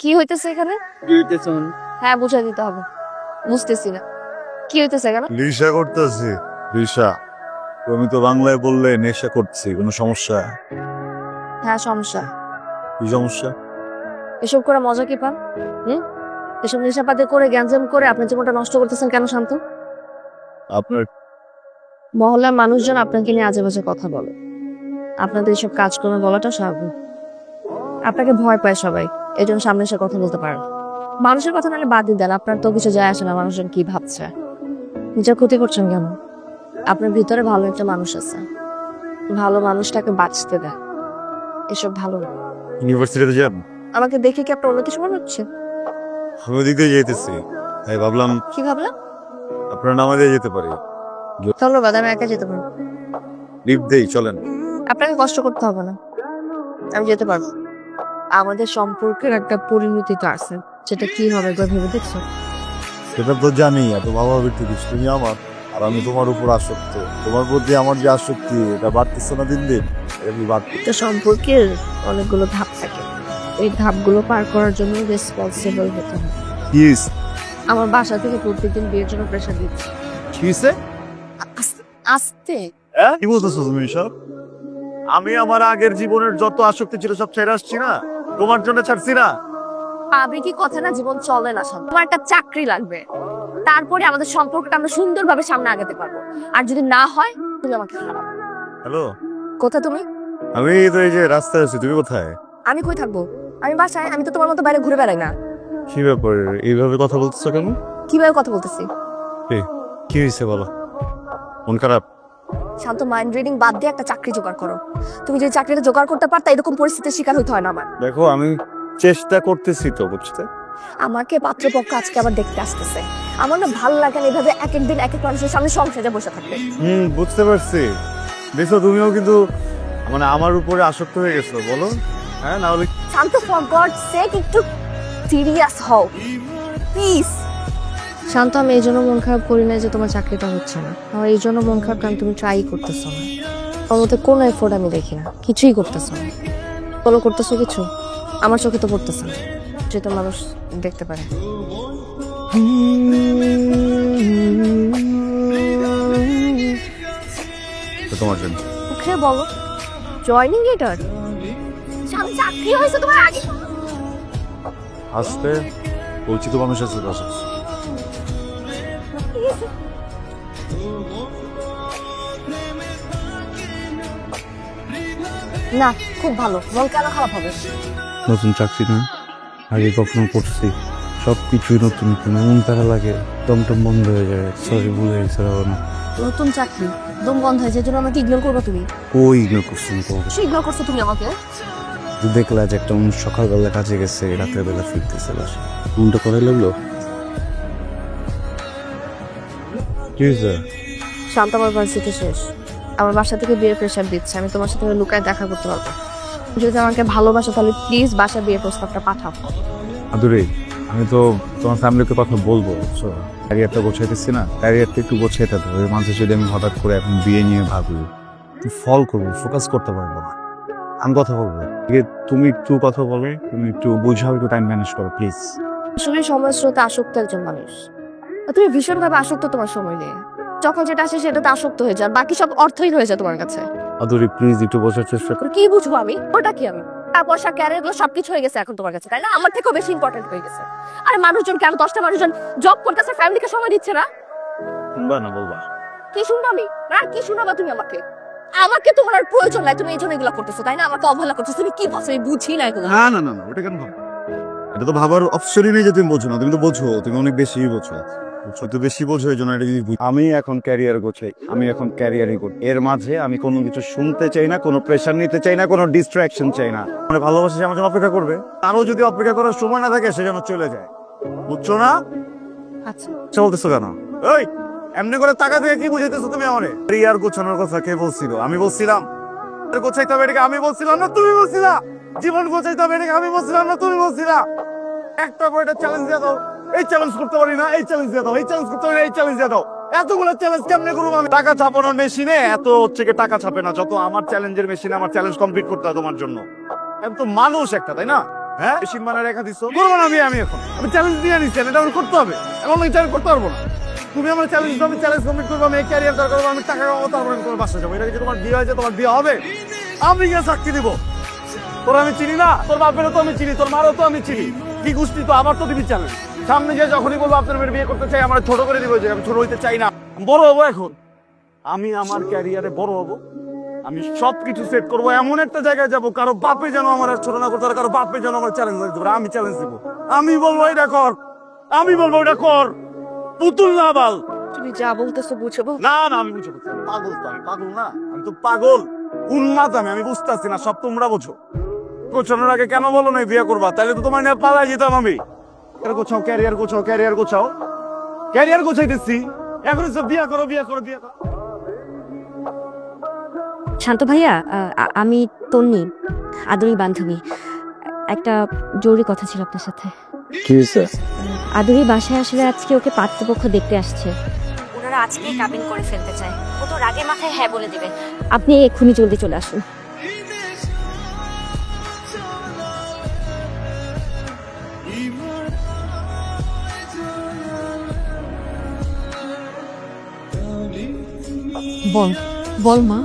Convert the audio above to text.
কি হইতেছে এখানে? হ্যাঁ, বুঝাই দিতে হবে। বুঝতেছি না কি হইতেছে এখানে। নেশা করতেছি। নেশা? তুমি তো বাংলায় বললে নেশা করছি, কোনো সমস্যা? হ্যাঁ, সমস্যা। কি সমস্যা? এসব করে মজা কি পান? হুম? এসব নেশাপাতি করে গ্যাঞ্জাম করে আপনার জীবনটা নষ্ট করতেছেন কেন শান্ত? আপনার মহল্লার মানুষজন আপনাকে নিয়ে আজে বাজে কথা বলে। আপনাদের এইসব কাজকর্মে বলাটা স্বাভাবিক। আপনাকে ভয় পায় সবাই, এই জন্য সামনে এসে কথা বলতে পারেন। মানুষের কথা নাহলে বাদ দিয়ে দেন, আপনার তো কিছু যায় আসে না মানুষজন কি ভাবছে। নিজের ক্ষতি করছেন কেন? আপনার ভিতরে ভালো একটা মানুষ আছে, ভালো মানুষটাকে বাঁচতে দেন। এসব ভালো না। ইউনিভার্সিটিতে যান? আমাকে দেখে কি আপনার অন্য কিছু মনে হচ্ছে? আমি ওদিক দিয়ে যেতেছি, তাই ভাবলাম কি ভাবলাম? আপনার নামে দিয়ে যেতে পারি। ধন্যবাদ, আমি একা যেতে পারবো। লিফট দেই, চলেন। আপনাকে কষ্ট করতে হবে না, আমি যেতে পারবো। আমাদের সম্পর্কের একটা পরিণতি তো আছে, সেটা কি হবে একবার ভেবে দেখছো? সেটা তো জানি, এত ভালোভাবে ঠিক তুমি আমার, আর আমি তোমার উপর আসক্ত। তোমার প্রতি আমার যে আসক্তি, এটা বাড়তেছে না দিন দিন, এমনি বাড়তে। একটা সম্পর্কের অনেকগুলো ধাপ থাকে, এই ধাপগুলো পার করার জন্য রেসপন্সিবল হতে হবে। প্লিজ। আমার বাসা থেকে প্রত্যেকদিন বিয়ের জন্য প্রেশার দিচ্ছে। কি হয়েছে? আস্তে আস্তে। কি বলতেছো তুমি এসব? আমি আমার আগের জীবনের যত আসক্তি ছিল সব ছেড়ে আসছি না, তোমার জন্য ছাড়ছি না। আবেগী কথা না, জীবন চলে না সব। তোমার একটা চাকরি লাগবে, তারপরে আমাদের সম্পর্কটা আমরা সুন্দরভাবে সামনে আগাতে পারবো। আর যদি না হয়, তুমি আমাকে খারাপ। হ্যালো, কোথা তুমি? আমি তো এই যে রাস্তায় আছি, তুমি কোথায়? আমি কই থাকবো? আমি বাসায়। আমি তো তোমার মতো বাইরে ঘুরে বেড়াই না। কি ব্যাপার, এইভাবে কথা বলতেছো কেন? কিভাবে কথা বলতেছি? কি হয়েছে বলো? মন খারাপ? শান্ত, মাইন্ড রিডিং বাদ দিয়ে একটা চাকরি জোগাড় করো। তুমি যদি চাকরিটা জোগাড় করতে পারতা, এরকম পরিস্থিতির শিকার হইতে হয় না আমার। দেখো, আমি চেষ্টা করতেছি তো, বুঝতে। আমাকে পাত্রপক্ষ আজকে আবার দেখতে আসতেছে। আমার না ভালো লাগে না এভাবে এক একদিন এক এক মানুষের সামনে সংসারে বসে থাকতে। বুঝতে পারছি। দেখো, তুমিও কিন্তু মানে আমার উপরে আসক্ত হয়ে গেছো, বলো। হ্যাঁ, না হলে শান্ত, ফর গড সেক একটু সিরিয়াস হও প্লিজ। শান্ত, আমি এই জন্য মন খারাপ করি না যে তোমার চাকরিটা হচ্ছে না। আমার এই জন্য মন খারাপ কারণ তুমি ট্রাই করতেছো না। তোমার মধ্যে কোনো এফোর্ট আমি দেখি না, কিছুই করতেছো না। ফলো করতেছো কিছু, আমার চোখে তো পড়তেছে না, যেটা মানুষ দেখতে পারে। তো তোমার জন্য মুখে বলো জয়নিং লেটার। আমি চাকরি হয়েছে তোমার আগে। আসতে পরিচিত মানুষ আছে পাশে। না, খুব ভালো। মন কেন খারাপ হবে? নতুন চাকরি না, আগে কখনো করছি, সব কিছুই নতুন নতুন, এমন প্যারা লাগে, টমটম বন্ধ হয়ে যায়। সরি, ভুলে গেছে না। নতুন চাকরি দম বন্ধ হয়েছে, এজন্য আমাকে ইগনোর করবো তুমি? ওই ইগনোর করছি না তো। ইগনোর করছো তুমি আমাকে? দেখলা যে একটা মানুষ সকালবেলা কাজে গেছে, রাতের বেলা ফিরতেছে বাসা, মনটা করে লাগলো। কি হয়েছে? শান্ত, আমার ভার্সিটি শেষ। আমার বাসা থেকে বিয়ের প্রেশার দিচ্ছে, আমি তোমার সাথে লুকায় দেখা করতে পারবো। যদি আমাকে ভালোবাসো তাহলে প্লিজ বাসা বিয়ের প্রস্তাবটা পাঠাও। আদুরে, আমি তো তোমার ফ্যামিলিকে কথা বলবো, বুঝছো? ক্যারিয়ারটা গোছাইতেছি না, ক্যারিয়ারটা একটু গোছাইতে হবে। এর মাঝে যদি আমি হঠাৎ করে এখন বিয়ে নিয়ে ভাবি, তুই ফল করবো, ফোকাস করতে পারবো না। আমি কথা বলবো, তুমি একটু কথা বলো, তুমি একটু বুঝাও, একটু টাইম ম্যানেজ করো প্লিজ। আসলে সময় স্রোতে আসক্ত একজন মানুষ, আর তুমি ভীষণভাবে আসক্ত তোমার সময় নিয়ে। যখন যেটা আসে সেটাতে আসক্ত হয়ে যায়, বাকি সব অর্থহীন হয়ে যায় তোমার কাছে। আদুরি প্লিজ একটু বোঝার চেষ্টা করো। কি বুঝবো আমি? ওটা কি আমি? টাকা পয়সা ক্যারিয়ার গুলো সবকিছু হয়ে গেছে এখন তোমার কাছে, তাই না? আমার থেকেও বেশি ইম্পর্টেন্ট হয়ে গেছে। আরে মানুষজন কেন 10টা মানুষজন জব করতেছে, ফ্যামিলিকে সময় দিচ্ছে না? শুনবা না বলবা? কি শুনবো আমি? না, কি শোনাবা তুমি আমাকে? আমাকে তোমার আর প্রয়োজন নাই, তুমি এই জন্য এগুলো করতেছো, তাই না? আমাকে অবহেলা করতেছো। তুমি কি ভাবছো আমি বুঝি না এগুলো? না না না না, ওটা কেন ভাবো? এটা তো ভাবার অপশনই নেই যে তুমি বোঝো না। তুমি তো বোঝো, তুমি অনেক বেশি বোঝো। তো বেশি বোঝো, এই জন্য এটা যদি আমি এখন ক্যারিয়ার গোছাই, আমি এখন ক্যারিয়ারই করি। এর মাঝে আমি কোনো কিছু শুনতে চাই না, কোনো প্রেশার নিতে চাই না, কোনো ডিস্ট্রাকশন চাই না। মানে ভালোবাসা যে আমার জন্য অপেক্ষা করবে, তারও যদি অপেক্ষা করার সময় না থাকে, সে যেন চলে যায়, বুঝছো না? আচ্ছা, চলতেছো কেন? ওই এমনি করে টাকা থেকে কি বুঝাইতেছো তুমি আমারে? ক্যারিয়ার গোছানোর কথা কে বলছিল? আমি বলছিলাম। গোছাইতে হবে এটাকে আমি বলছিলাম না তুমি বলছিলা? জীবন গোছাইতে হবে এটাকে আমি বলছিলাম না তুমি বলছিলা? একটা করে একটা চ্যালেঞ্জ দিয়ে দাও। এই চ্যালেঞ্জ করতে পারি না, এই চ্যালেঞ্জ দিয়ে দাও। এই চ্যালেঞ্জ করতে পারি না, এই চ্যালেঞ্জ দিয়ে দাও। এতগুলো চ্যালেঞ্জ কেমনে করবো আমি? টাকা ছাপানোর মেশিনে এত হচ্ছে কি টাকা ছাপে না, যত আমার চ্যালেঞ্জের মেশিনে আমার চ্যালেঞ্জ কমপ্লিট করতে হয় তোমার জন্য। আমি তো মানুষ একটা, তাই না? হ্যাঁ সীমানা রেখা দিছো করবো না আমি এখন আমি চ্যালেঞ্জ দিয়ে নিচ্ছি এটা আমার করতে হবে এখন আমি চ্যালেঞ্জ করতে পারবো না তুমি আমার চ্যালেঞ্জ দিছো আমি চ্যালেঞ্জ কমপ্লিট করবো আমি ক্যারিয়ার দরকার করবো আমি টাকা কামাবো তারপর আমি তোমার বাসা যাবো এটা কি তোমার বিয়ে হয়েছে তোমার বিয়ে হবে আমি গিয়ে সাক্ষী দিব তোর আমি চিনি না তোর বাপেরও তো আমি চিনি তোর মারও তো আমি চিনি কি গোষ্ঠী তো আবার তো দিবি চ্যালেঞ্জ সামনে গিয়ে যখনই বলবো আপনার মেয়ের বিয়ে করতে চাই আমার ছোট করে দিব যে আমি ছোট হইতে চাই না বড় হবো এখন আমি আমার ক্যারিয়ারে বড় হবো আমি সবকিছু সেট করবো এমন একটা জায়গায় যাবো কারো বাপে যেন আমার আর ছোট না করতে পারে কারো বাপে যেন আমার চ্যালেঞ্জ দিতে পারে আমি চ্যালেঞ্জ দিব আমি বলবো এটা কর আমি বলবো এটা কর পুতুল না বাল তুমি যা বলতেছো বুঝবো না না আমি বুঝতে পারছি না। পাগল তো আমি পাগল না আমি তো পাগল উন্মাদ আমি বুঝতেছি না সব তোমরা বোঝো গোছানোর আগে কেন বলো না বিয়ে করবা তাহলে তো তোমার নিয়ে পালাই যেতাম আমি গোছাও ক্যারিয়ার গোছাও ক্যারিয়ার গোছাও ক্যারিয়ার গোছাইতেছি এখন সব বিয়ে করো বিয়ে করো বিয়ে করো শান্ত ভাইয়া আমি তন্নি আদুরি বান্ধবী একটা জরুরি কথা ছিল আপনার সাথে কি হয়েছে আদুরি বাসায় আসলে আজকে ওকে পাত্রপক্ষ দেখতে আসছে ওনারা আজকেই কাবিন করে ফেলতে চায় ও তো রাগে মাথায় হ্যাঁ বলে দিবে আপনি এক্ষুনি জলদি চলে আসুন বল বল মা